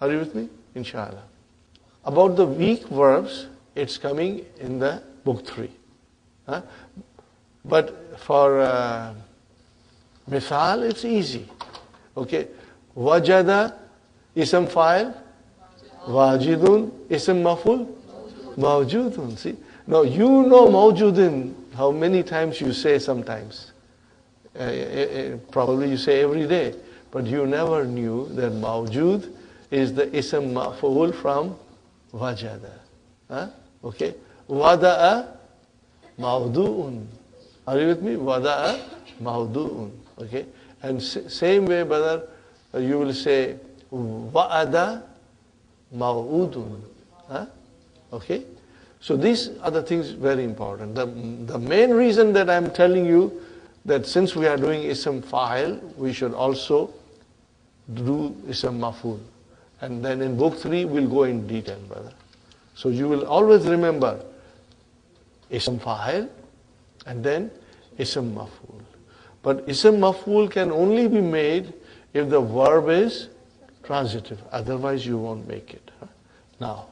Are you with me? Inshallah. About the weak verbs, it's coming in the book 3. Huh? But for mithal, it's easy. Okay. Wajada, ism fa'il. Wajidun, ism maf'ul. Mawjudun. See? Now you know mawjudun, how many times you say sometimes. Probably you say every day. But you never knew that mawjud is the ism maf'ul from wajada. Huh? Okay. Wada'a mawdu'un. Are you with me? Wada'a mawdu'un. Okay. And same way, brother, you will say wa'ada maw'udun. Huh? Okay. So these are the things very important. The main reason that I'm telling you that since we are doing ism fa'il, we should also do ism maf'ul. And then in book 3, we'll go in detail, brother. So you will always remember ism fa'il and then ism maf'ul. But ism maf'ul can only be made if the verb is transitive. Otherwise you won't make it. Now,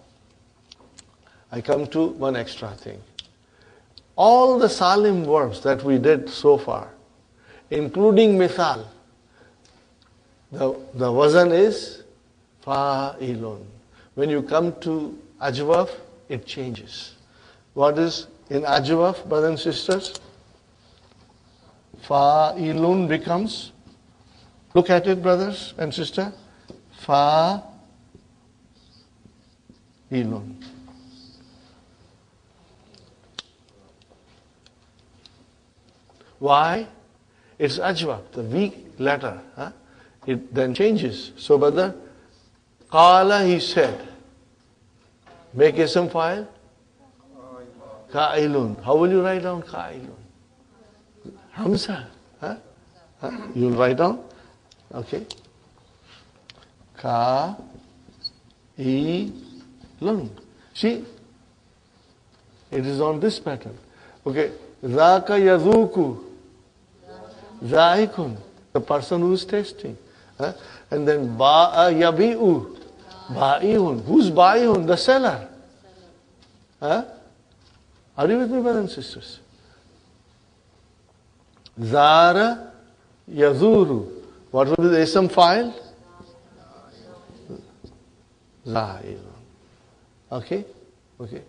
I come to one extra thing. All the salim verbs that we did so far, including mithal, the wazan is fa'ilun. When you come to ajwaf, it changes. What is in ajwaf, brothers and sisters? Fa'ilun becomes, look at it, brothers and sisters, fa'ilun. Why? It's ajwaf, the weak letter. Huh? It then changes. So, brother, qala, he said. Make ism fa'il. Ka'ilun. How will you write down ka'ilun? Hamza. Huh? Huh? You'll write down? Okay. Ka'ilun. See? It is on this pattern. Okay. Zaka yazuku. Zaikun. The person who is tasting. Huh? And then ba'a yabi'u. Ba'i'un. Who's ba'i'un? The seller. Huh? Are you with me, brothers and sisters? Zara yazuru. What will be the ism fa'il? Za'irun. Okay? Okay.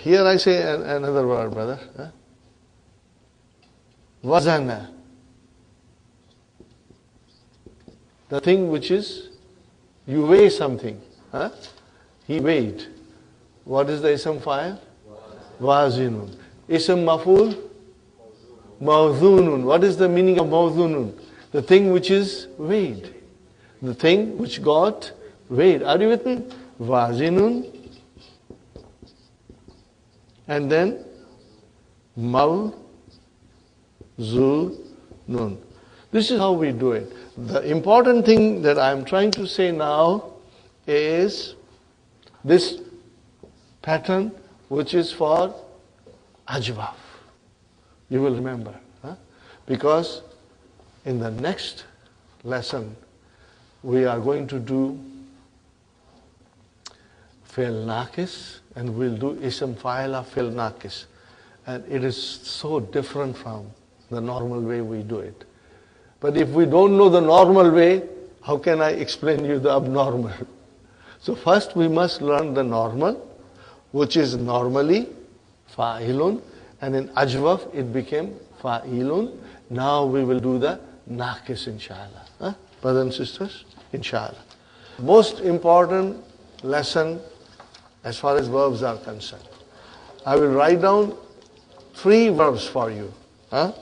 Here I say another word, brother. Huh? Wazana. The thing which is, you weigh something. Huh? He weighed. What is the ism fa'il? Wazinun. Ism maf'ul? Mawzunun. What is the meaning of mawzunun? The thing which is weighed. The thing which got weighed. Are you with me? Wazinun. And then mawzunun. This is how we do it. The important thing that I'm trying to say now is this pattern which is for ajwaf. You will remember. Huh? Because in the next lesson we are going to do fi'l naqis and we'll do ism fa'il of fi'l naqis. And it is so different from the normal way we do it. But if we don't know the normal way, how can I explain you the abnormal? So first we must learn the normal, which is normally fa'ilun, and in ajwaf it became fa'ilun. Now we will do the naqis, inshallah. Huh? Brothers and sisters, inshallah. Most important lesson as far as verbs are concerned. I will write down 3 verbs for you. Huh?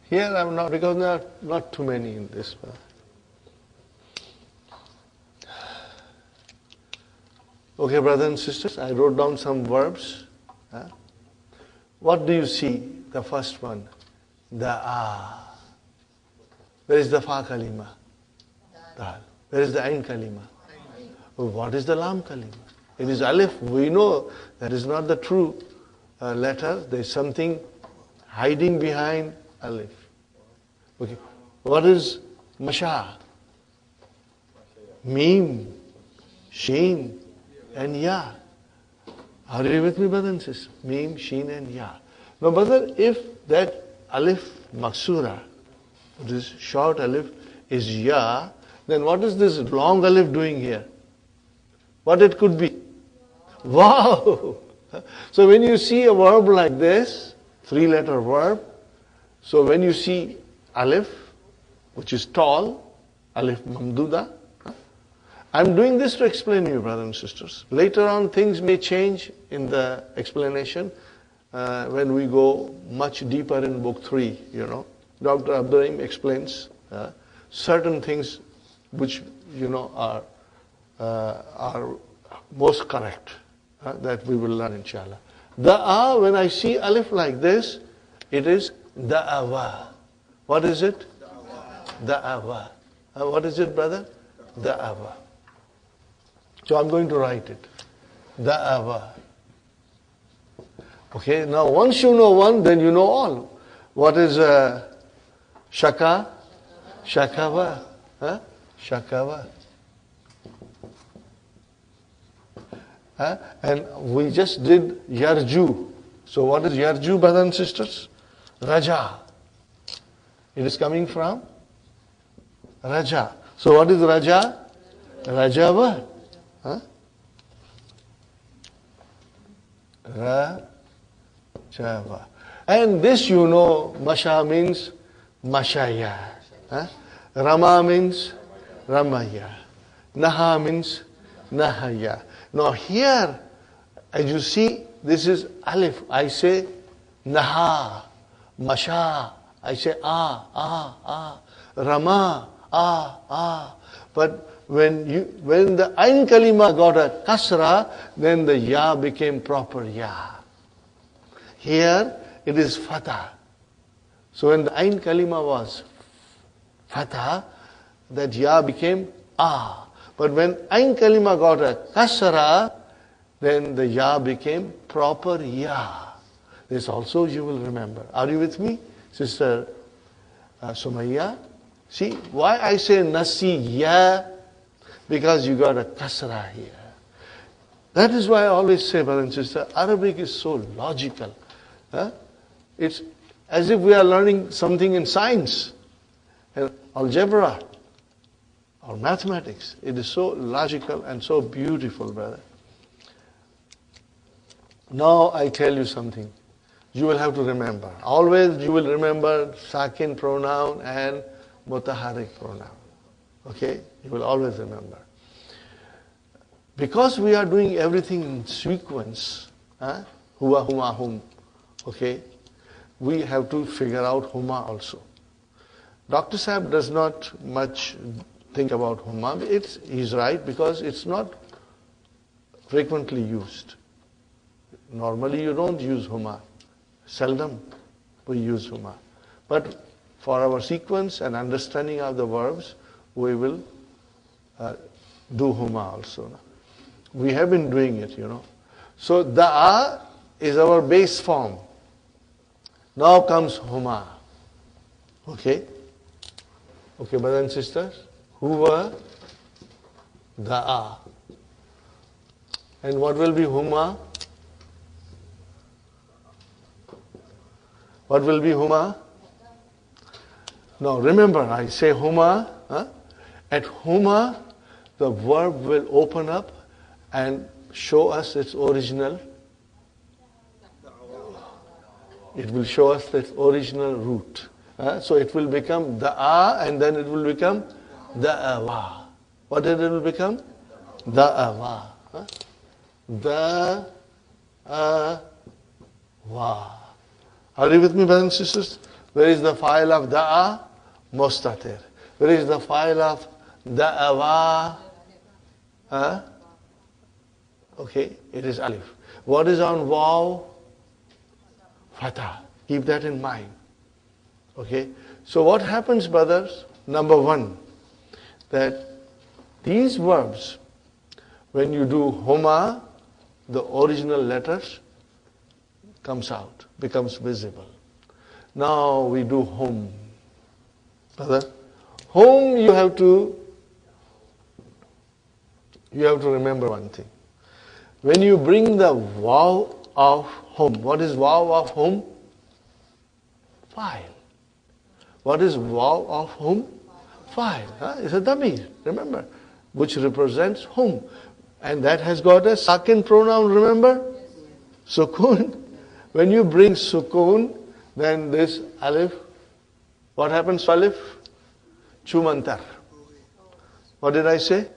Here I'm not, because there are not too many in this. Okay, brothers and sisters, I wrote down some verbs. Huh? What do you see? The first one, da'a. Where is the fa kalima? Dal. Where is the ain kalima? What is the lam kalima? It is alif. We know that is not the true letter. There is something hiding behind alif. Okay. What is masha? Mim, sheen, and ya. Are you with me, brothers and sisters? Mim, sheen, and ya. Now, brother, if that alif maksura, this short alif, is ya, then what is this long alif doing here? What it could be? Wow! So when you see a verb like this, 3-letter verb, so when you see alif, which is tall, alif mamduda, I'm doing this to explain to you, brothers and sisters. Later on, things may change in the explanation when we go much deeper in book 3, you know. Dr. Abdurrahim explains certain things which, you know, are most correct that we will learn, inshallah. Da'a, when I see alif like this, it is da'awa. What is it? Da'awa. What is it, brother? Da'awa. So I'm going to write it. Da'awa. Okay, now once you know one, then you know all. What is shaka? Shakawa. Shakawa. And we just did yarju. So what is yarju, brothers and sisters? Raja. It is coming from Raja. So what is Raja? Rajava. Rajava. And this you know, Masha means Mashaya. Rama means Ramaya. Naha means Nahaya. Now here, as you see, this is alif. I say Naha, Masha. I say Rama, But when the ain kalima got a kasra, then the ya became proper ya. Here it is fatha. So when the ain kalima was fatha, that ya became a. But when ain kalima got a kasra, then the ya became proper ya. This also you will remember. Are you with me, Sister Sumayya? See, why I say nasi ya? Because you got a kasra here. That is why I always say, brother and sister, Arabic is so logical. It's as if we are learning something in science, algebra, or mathematics. It is so logical and so beautiful, brother. Now I tell you something. You will have to remember. Always you will remember sakin pronoun and mutaharrik pronoun. Okay? You will always remember. Because we are doing everything in sequence, huwa, huma, hum, okay, we have to figure out huma also. Dr. Sahib does not much think about huma. He's right because it's not frequently used. Normally you don't use huma. Seldom we use huma. But for our sequence and understanding of the verbs, we will do huma also. We have been doing it, you know. So da'a is our base form. Now comes huma. Okay? Okay, brothers and sisters? Huwa, da'a. And what will be huma? What will be huma? Now remember, I say huma. At huma, the verb will open up and show us its original. It will show us its original root. So it will become da'a and then it will become da'awa. What did it will become? Da'awa. Da'awa. Are you with me, brothers and sisters? Where is the file of da'a? Mustatir. Where is the file of da'awa? Okay, it is alif. What is on waw? Fatha. Keep that in mind. Okay, so what happens, brothers? Number one, that these verbs, when you do homa, the original letters comes out, becomes visible. Now we do home. Brother, home you have to remember one thing. When you bring the waw of home, what is waw of home? File. What is waw of home? File. It's a damir, remember, which represents home. And that has got a sakin pronoun, remember? Sukun. When you bring sukun, then this alif, what happens to alif? Chumantar. What did I say?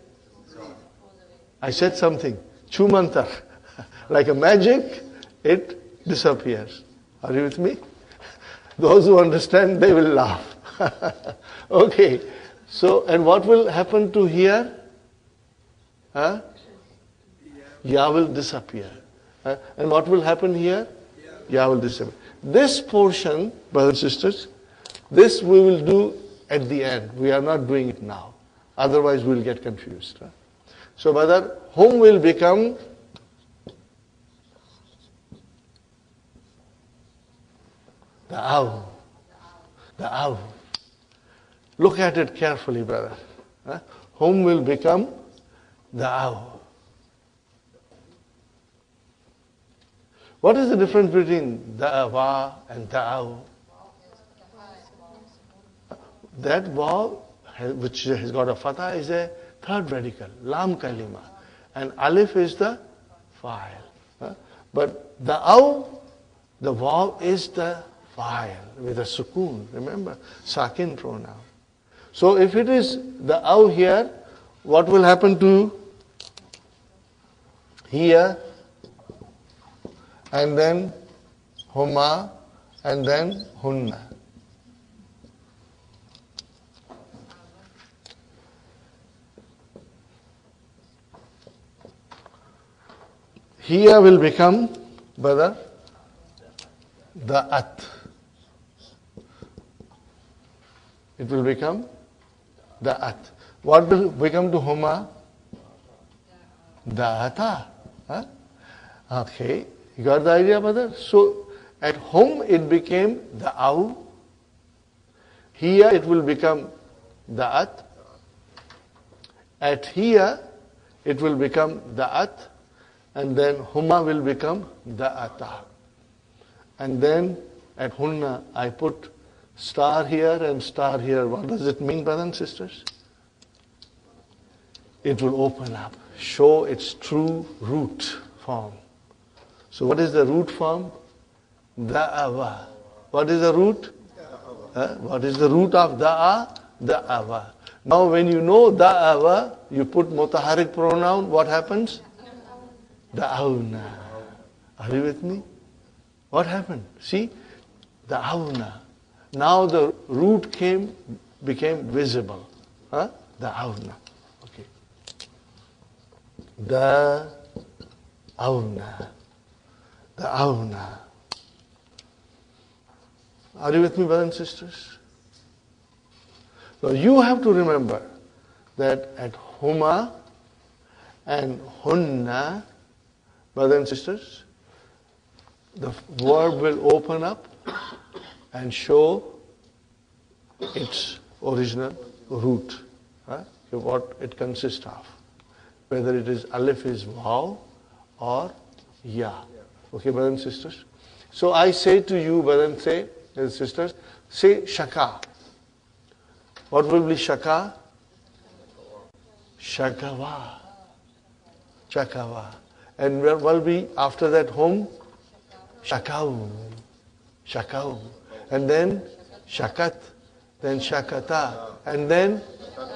I said something. Chumantar. Like a magic, it disappears. Are you with me? Those who understand, they will laugh. Okay. So, and what will happen to here? Ya will disappear. And what will happen here? Ya will disappear. This portion, brothers and sisters, this we will do at the end. We are not doing it now. Otherwise we will get confused. So, brother, home will become the aw. The aw. Look at it carefully, brother. Home will become the aw. What is the difference between da'wa and da'aw? That waw, which has got a fatha, is a third radical, lam kalima. And alif is the file. But da'aw, the waw is the file with a sukoon. Remember, sakin pronoun. So if it is the aw here, what will happen to here? And then huma, and then hunna. Here will become, brother, the at. It will become the at. What will become to huma? The ata. Okay. You got the idea, brother? So, at home it became the aw. Here it will become the at. At here it will become the at. And then huma will become the ata. And then at hunna I put star here and star here. What does it mean, brothers and sisters? It will open up, show its true root form. So what is the root form? Da'awa. What is the root? What is the root of da'a? Da'awa. Now when you know da'awa, you put mutaharik pronoun, what happens? Da'awna. Are you with me? What happened? See? Da'awna. Now the root became visible. Da'awna. Okay. Da'awna. The awna. Are you with me, brothers and sisters? Now you have to remember that at huma and hunna, brothers and sisters, the verb will open up and show its original root, what it consists of. Whether it is alif is waw or ya. Okay, brothers and sisters. So I say to you, brothers and sisters, say shaka. What will be shaka? Shakawa. Shakawa. And what will be after that home? Shakau. Shakau. And then shakat. Then shakata. And then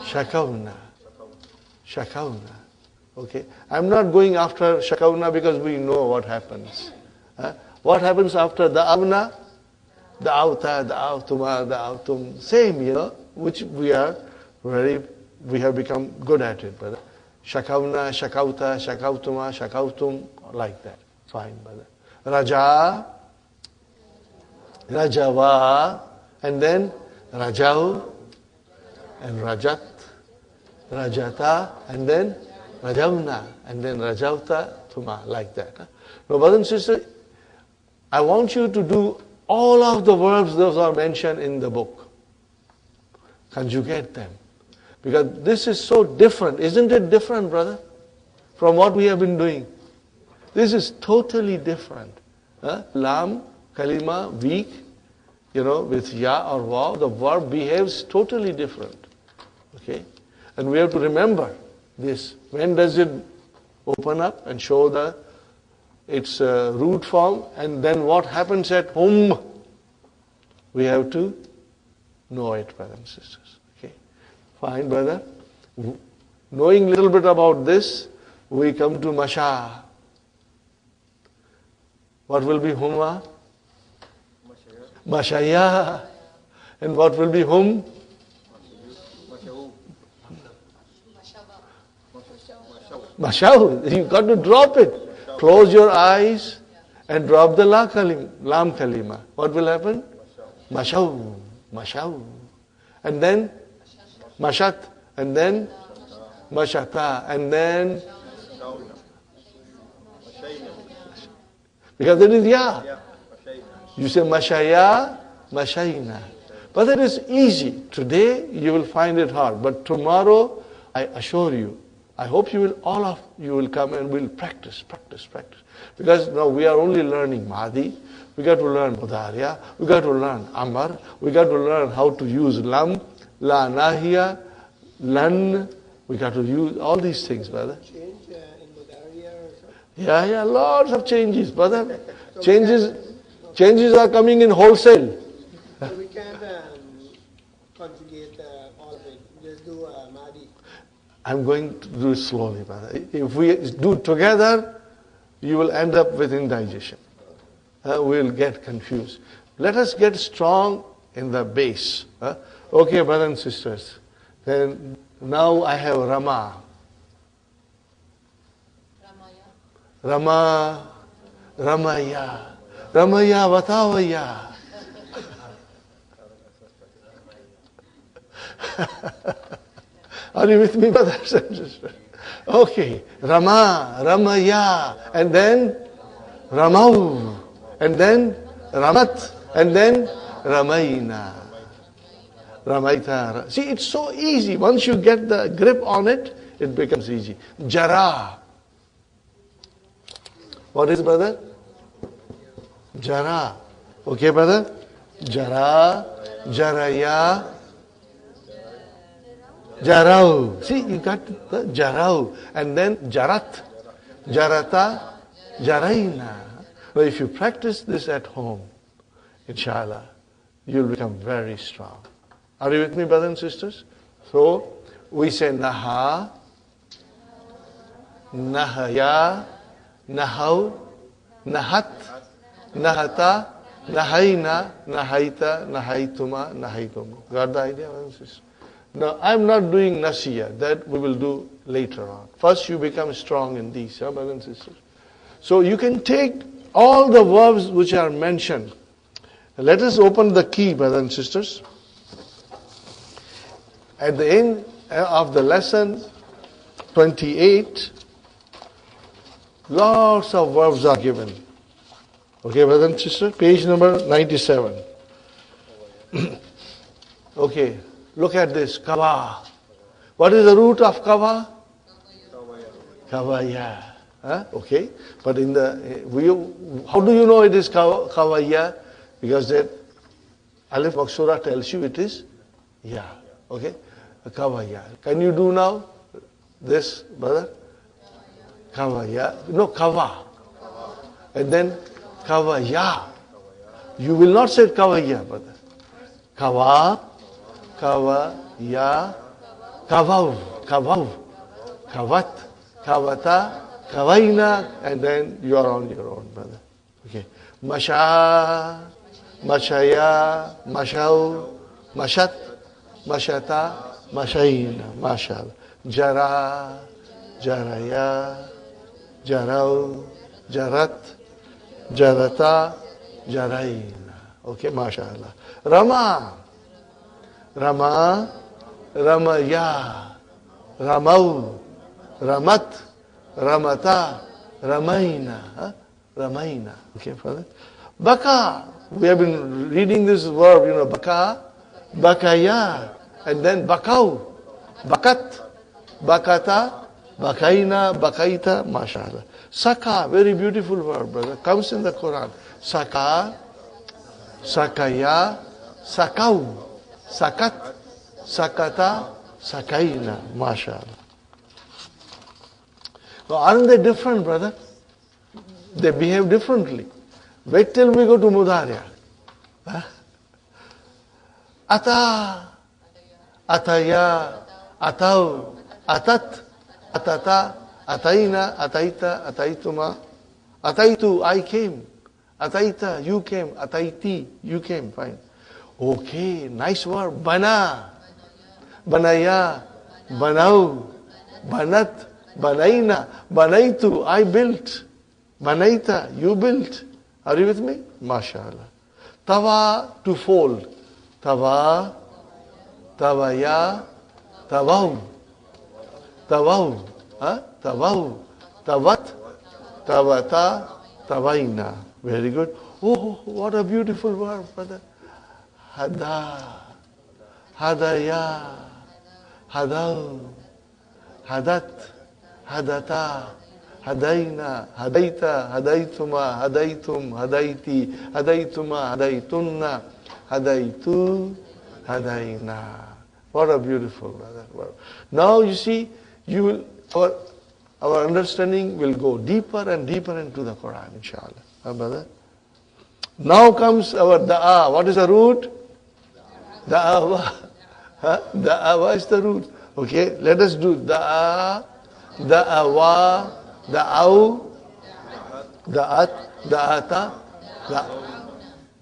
shakauna. Shakauna. Okay. I'm not going after shakauna because we know what happens. What happens after the avna? The avta, the avtuma, the avtum. Same, which we have become good at it, brother. Shakavna, Shakauta, Shakautuma, Shakautum, like that. Fine, brother. Raja, Rajava, and then Rajau, and Rajat, Rajata, and then Rajavna, and then Rajauta, Tuma, like that. Now, brothers and sisters, I want you to do all of the verbs those are mentioned in the book. Conjugate them. Because this is so different. Isn't it different, brother? From what we have been doing. This is totally different. Lam, kalima, weak, with ya or waw, the verb behaves totally different. Okay? And we have to remember this. When does it open up and show its root form, and then what happens at home? We have to know it, brothers and sisters. Okay? Fine, brother. Knowing a little bit about this, we come to Masha. What will be Huma? Mashaya. And what will be Hum? Mashaw. You got to drop it. Close your eyes and drop the lam kalima. What will happen? Mashaw. Mashaw. And then Mashat. And then Mashata. And then because it is ya. You say Mashaya, Mashayna. But that is easy. Today you will find it hard. But tomorrow, I assure you, I hope all of you will come and we'll practice. Because now we are only learning Mahdi. We got to learn Mudarya. We got to learn Amar. We got to learn how to use Lam, La Nahiya, Lan. We got to use all these things, brother. Change in Mudarya or something? Yeah, lots of changes, brother. Changes are coming in wholesale. So we can't conjugate all of it. Just do Mahdi. I'm going to do it slowly, brother. If we do it together, you will end up with indigestion. We'll get confused. Let us get strong in the base. Okay, brothers and sisters. Then now I have Rama. Ramaya. Ramaya Vatavaya. Are you with me, brothers and sisters? Okay. Ramaya. And then Ramau. And then Ramat. And then Ramayna. Ramaita. See, it's so easy. Once you get the grip on it, it becomes easy. Jara. What is, brother? Jara. Okay, brother? Jara. Jaraya. Jarau. See, you got the Jarau. And then Jarat. Jarata. Jaraina. Now, if you practice this at home, inshallah, you'll become very strong. Are you with me, brothers and sisters? So, we say Naha, Nahaya, Nahau, Nahat, Nahata, Nahaina, Nahaita, Nahaituma, Nahaitum. Got the idea, brothers and sisters? Now, I'm not doing Nasiya. That we will do later on. First, you become strong in these, brothers and sisters. So, you can take all the verbs which are mentioned. Let us open the key, brothers and sisters. At the end of the lesson 28, lots of verbs are given. Okay, brothers and sisters, page number 97. Okay, look at this, Kava. What is the root of Kava? Kavaya. Okay, but how do you know it is Kavaya? Because that Alif Maksura tells you it is Ya. Okay, Kavaya. Can you do now this, brother? Kavaya. No, Kava. And then Kavaya. You will not say Kavaya, brother. Kava, Kavaya, Kavav, Kavav, Kavat, Kavata, Kavaina, and then you are on your own, brother. Okay. Masha, Mashaya, Mashau, Mashat, Mashata, Mashaina, Mashal. Jara, jaraya, jarau, jarat, jarata, jaraina. Okay, mashallah. Rama, Rama, Ramaya, Ramau, Ramat, Ramata, Ramaina. Huh? Ramaina. Okay, Father? Baka. We have been reading this verb, baka, bakaya, and then bakau, bakat, bakata, bakaina, bakaita, mashallah. Saka, very beautiful verb, brother. Comes in the Quran. Saka, sakaya, sakau, sakat, sakata, sakaina, mashallah. Now, aren't they different, brother? They behave differently. Wait till we go to Mudharya. Huh? Ata, ataya, atau, atat, atata, ataina, ataita, ataituma, ataitu, I came, ataita, you came, ataiti, you came, fine. Okay, nice word. Bana, banaya, banau, banat, banaina, banaitu, I built, banaita, you built. Are you with me? MashaAllah. Tava, to fold. Tava, tavaya, tavau. Tavau. Huh? Tavau. Tavat, tavata, tavaina. Very good. Oh, what a beautiful word, brother. Hada, hadaya, hadau, hadat, hadata, hadaina, hadaita, hadaituma, hadaitum, hadaiti, hadaituma, hadaitunna, hadaitu, hadaina. What a beautiful word. Now you see, our understanding will go deeper and deeper into the Quran, inshallah. Brother? Now comes our da'a. What is the root? Da'awa. Huh? Da'awa is the root. Okay, let us do da'a, da'awa, da'au, da'at, da'ata,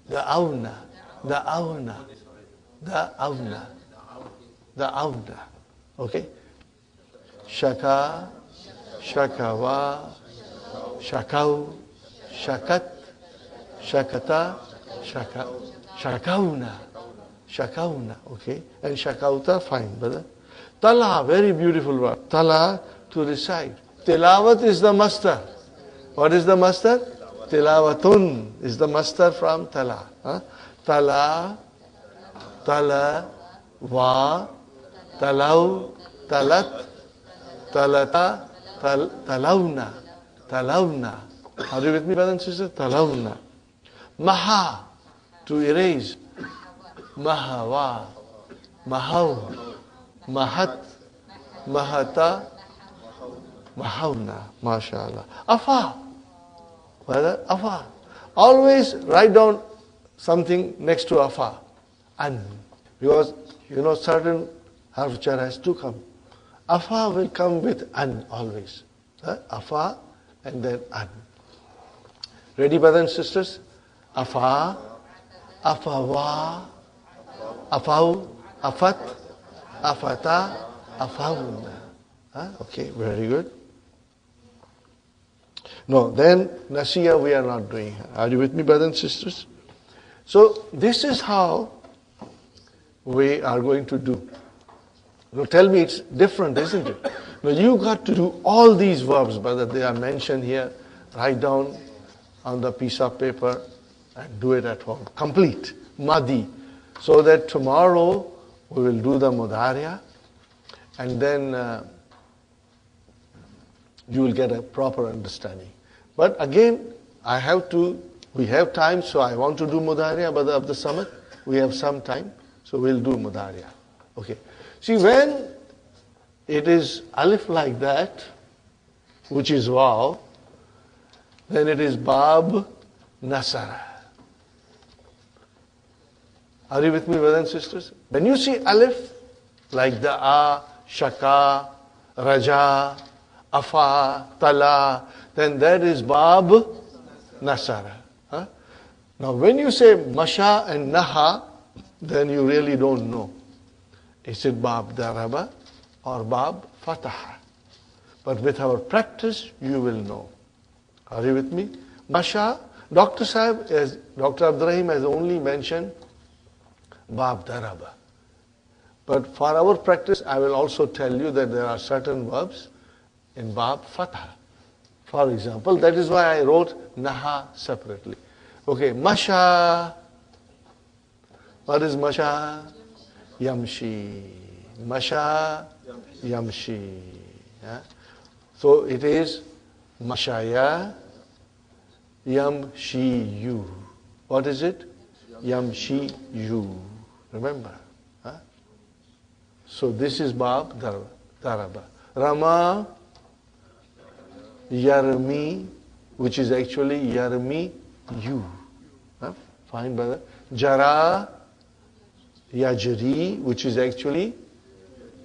da'auna, da'auna, da'auna, da'auna. Okay? Shaka, shakawa, shakau, shakat, shakata, shakauna, shakauna. Okay? And shakauta, fine, brother. Tala, very beautiful word. Tala, to recite. Tilawat is the master. What is the master? Tilawatun is the master from tala. Huh? Tala, tala, wa, talau, talat, talata, talauna, talauna. Are you with me, brothers and sisters? Talauna. Maha, to erase. Mahawa, mahau, mahat, mahata, mahauna, mashallah. Afa, brother, afa. Always write down something next to afa. An. Because, certain harf jar has to come. Afa will come with an always. Afa and then an. Ready, brothers and sisters? Afa, afawa, afau, afat, afata, afauna. Okay, very good. No, then Nasiya we are not doing. Are you with me, brothers and sisters? So this is how we are going to do. Now tell me it's different, isn't it? Now you got to do all these verbs, brother. They are mentioned here. Write down on the piece of paper and do it at home. Complete. Madi. So that tomorrow we will do the Mudharya and then you will get a proper understanding. But again, we have time, so I want to do Mudharya, but of the summit, we have some time, so we'll do Mudharya. Okay. See, when it is alif like that, which is waw, then it is bab nasara. Are you with me, brothers and sisters? When you see alif, like da'a, shaka, raja, afa, tala, then that is bab nasara. Now when you say masha and naha, then you really don't know. Is it bab daraba or bab fataha? But with our practice, you will know. Are you with me? Masha, Dr. Abdurrahim has only mentioned Bab Daraba. But for our practice, I will also tell you that there are certain verbs in Bab Fatha. For example, that is why I wrote Naha separately. Okay, Masha. What is Masha? Yamshi. Masha, Yamshi. Yeah? So it is Mashaya, Yamshiyu. What is it? Yamshiyu. Remember? Huh? So this is Bab Daraba. Rama, Yarmi, which is actually Yarmi you. Huh? Fine, brother. Jara, Yajri, which is actually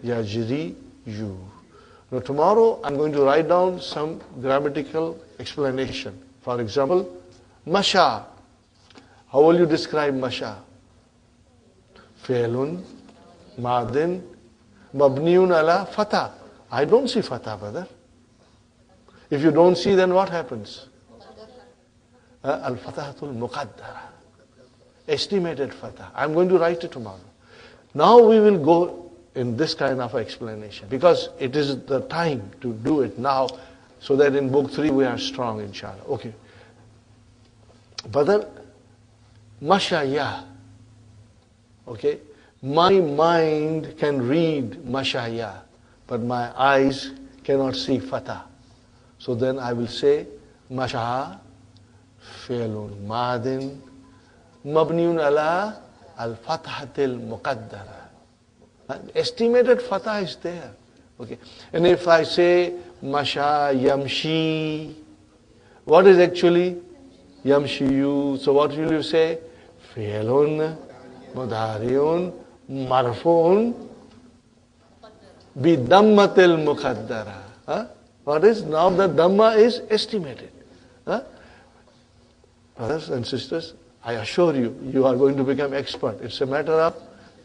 Yajri you. Now tomorrow I'm going to write down some grammatical explanation. For example, Masha. How will you describe Masha? Fi'lun, Madin, Mabniun ala Fatah. I don't see Fatah, brother. If you don't see, then what happens? Al-Fatahatul Muqaddara. Estimated Fatah. I'm going to write it tomorrow. Now we will go in this kind of explanation because it is the time to do it now so that in book 3 we are strong, inshallah. Okay. Brother, Mashaya. Okay. My mind can read Mashaya, but my eyes cannot see Fatah. So then I will say Masha, Fi'lun Madin, Mabniun ala al-Fathatil Muqaddara. Estimated Fatah is there. Okay. And if I say Masha Yamshi, what is actually Yamshiyu? So what will you say? Fi'lun Mudariun Marfuun Bidammatil Muqaddara. Huh? What is? Now the Dhamma is estimated. Huh? Brothers and sisters, I assure you, you are going to become expert. It's a matter of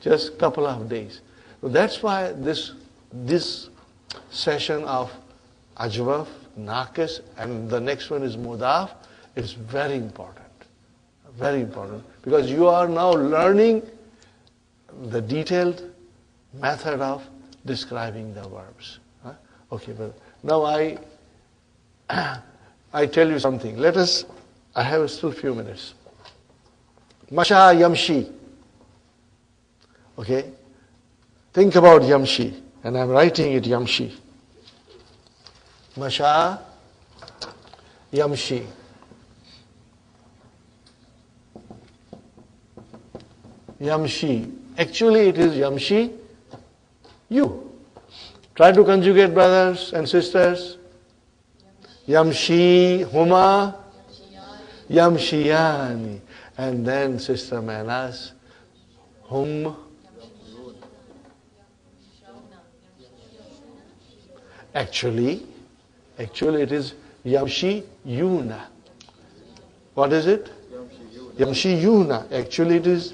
just a couple of days. So that's why this session of Ajwaf, Naqis, and the next one is Mudaf is very important. Very important. Because you are now learning the detailed method of describing the verbs. Huh? Okay, but now I tell you something. I have still few minutes. Masha Yamshi. Okay? Think about Yamshi. And I'm writing it Yamshi. Masha Yamshi. Yamshi. Actually it is Yamshi you. Try to conjugate, brothers and sisters. Yamshi Huma Yamshiyani. And then Sister Manas, Hum. Actually it is Yamshi Yuna. What is it? Yamshi Yuna. Actually it is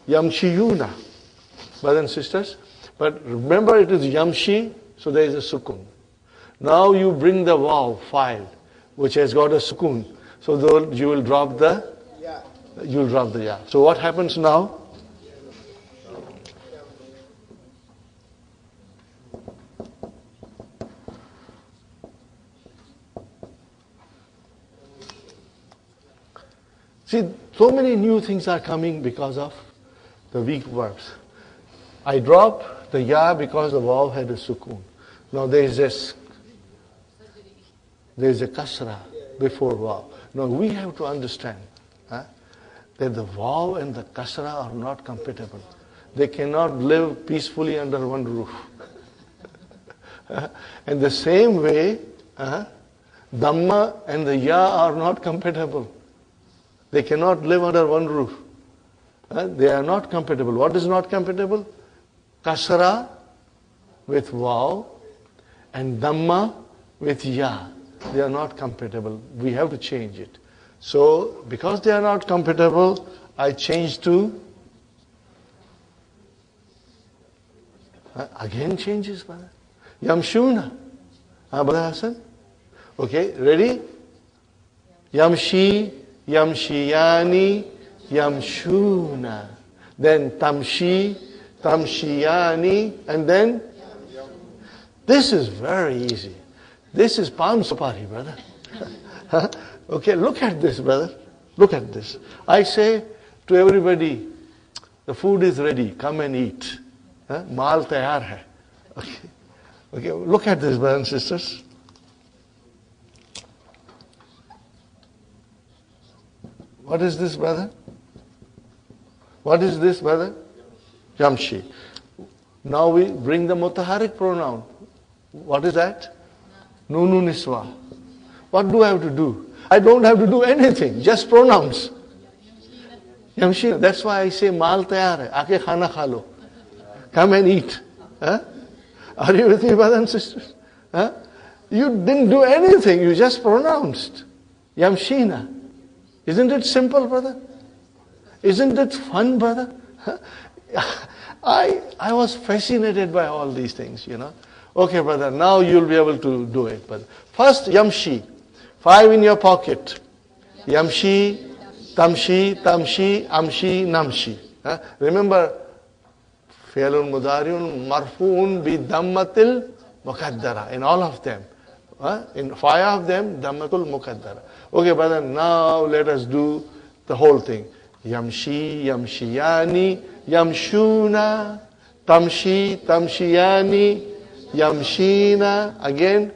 Yamshi Yuna. Brothers and sisters. But remember it is Yamshi, so there is a sukun. Now you bring the vav, file, which has got a sukun. So you will drop the ya. So what happens now? See, so many new things are coming because of the weak verbs. I drop the ya because the vav had a sukun. Now there is a kasra before vav. Now we have to understand that the vav and the kasra are not compatible. They cannot live peacefully under one roof. And the same way, Dhamma and the ya are not compatible. They cannot live under one roof. They are not compatible. What is not compatible? Kasra with vav and Dhamma with ya. They are not compatible. We have to change it. So, because they are not compatible, I change to again changes, brother. Yamshuna. Brother Hassan? Okay, ready? Yamshi, yamshiyani, yamshuna. Then tamshi, tamshiyani, and then? This is very easy. This is palm sapari, brother. Okay, look at this, brother. Look at this. I say to everybody, the food is ready, come and eat. Maal tayar hai. Okay. Okay, look at this, brothers and sisters. What is this, brother? What is this, brother? Yamshi. Now we bring the mutaharik pronoun. What is that? Nunu niswa. What do I have to do? I don't have to do anything, just pronouns. Yamshi. That's why I say maal tayar hai. Aake khana kha lo. Come and eat. Are you with me, brothers and sisters? You didn't do anything, you just pronounced. Yamshina. Isn't it simple, brother? Isn't it fun, brother? I was fascinated by all these things, you know. Okay, brother, now you'll be able to do it. But first, yamshi. 5 in your pocket. Yamshi, tamshi, tamshi, amshi, namshi. Remember, fi'lun mudariun marfu'un bi dammatil muqaddara. In all of them. In 5 of them, dammatul muqaddara. Okay, brother, now let us do the whole thing. Yamshi, yamshiyani, yamshuna, tamshi, tamshiyani, yamshina. Again,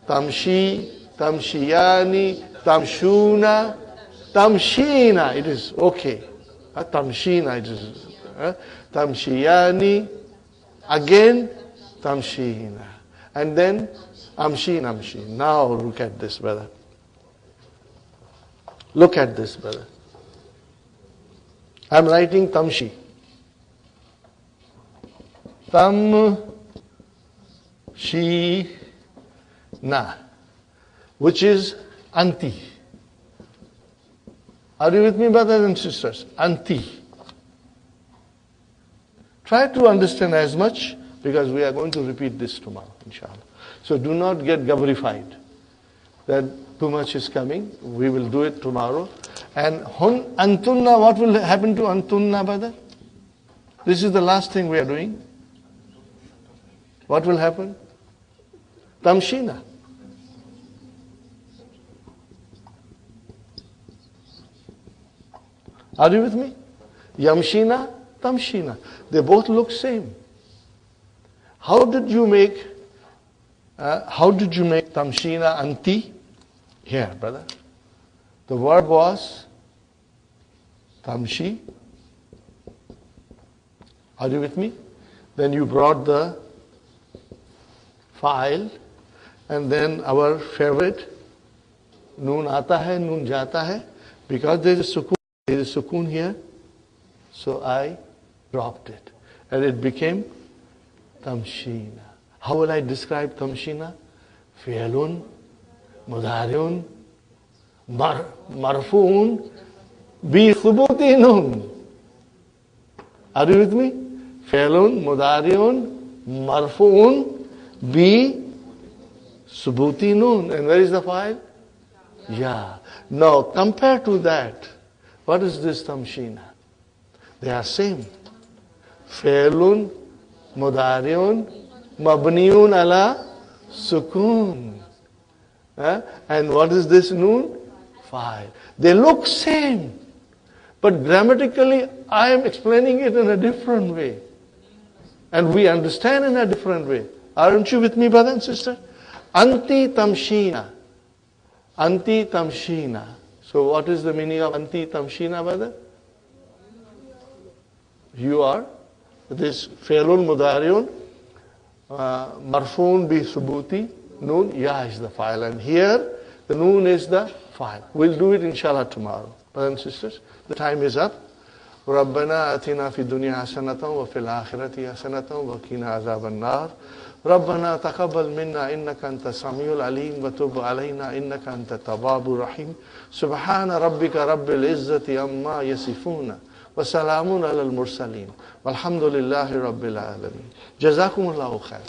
tamshi, tamshiyani, tamshuna, tamshina. It is okay. Tamshina, it is. Tamshiyani. Again, tamshina. And then, amshi, namshi. Now look at this, brother. Look at this, brother. I'm writing tamshi. Tam, shi, na. Which is anti. Are you with me, brothers and sisters? Anti. Try to understand as much, because we are going to repeat this tomorrow, inshallah. So do not get gabrified that too much is coming. We will do it tomorrow. And antunna, what will happen to antunna, brother? This is the last thing we are doing. What will happen? Tamshina. Are you with me? Yamshina, tamshina. They both look same. How did you make tamshina anti? Here, brother. The verb was tamshi. Are you with me? Then you brought the file, and then our favorite, noon aata hai, noon jata hai. Because there is a sukoon here, so I dropped it. And it became tamshina. How will I describe tamshina? Fi'lun, mudariun, marfu'un, bi thubuti nun. Are you with me? Fi'lun, mudariun, marfu'un, bi subuti nun. And where is the file? Yeah. Now compare to that. What is this tamshina? They are same. Fi'lun, mudariun, mabniun ala sukun. And what is this noon? File. They look same. But grammatically, I am explaining it in a different way. And we understand in a different way. Aren't you with me, brother and sister? Anti tamshina. Anti tamshina. So what is the meaning of anti tamshina, brother? You are this fi'lun mudariun, marfoon bi subuti, noon, ya is the file. And here, the noon is the file. We'll do it inshallah tomorrow. Brothers and sisters, the time is up. ربنا آتنا في الدنيا حسنة وفي الآخرة حسنة وقنا عذاب النار. ربنا تقبل منا إنك أنت السميع العليم وتب علينا إنك أنت التواب الرحيم. سبحان ربك رب العزة عما يصفون وسلام على المرسلين والحمد لله رب العالمين. جزاكم الله خير.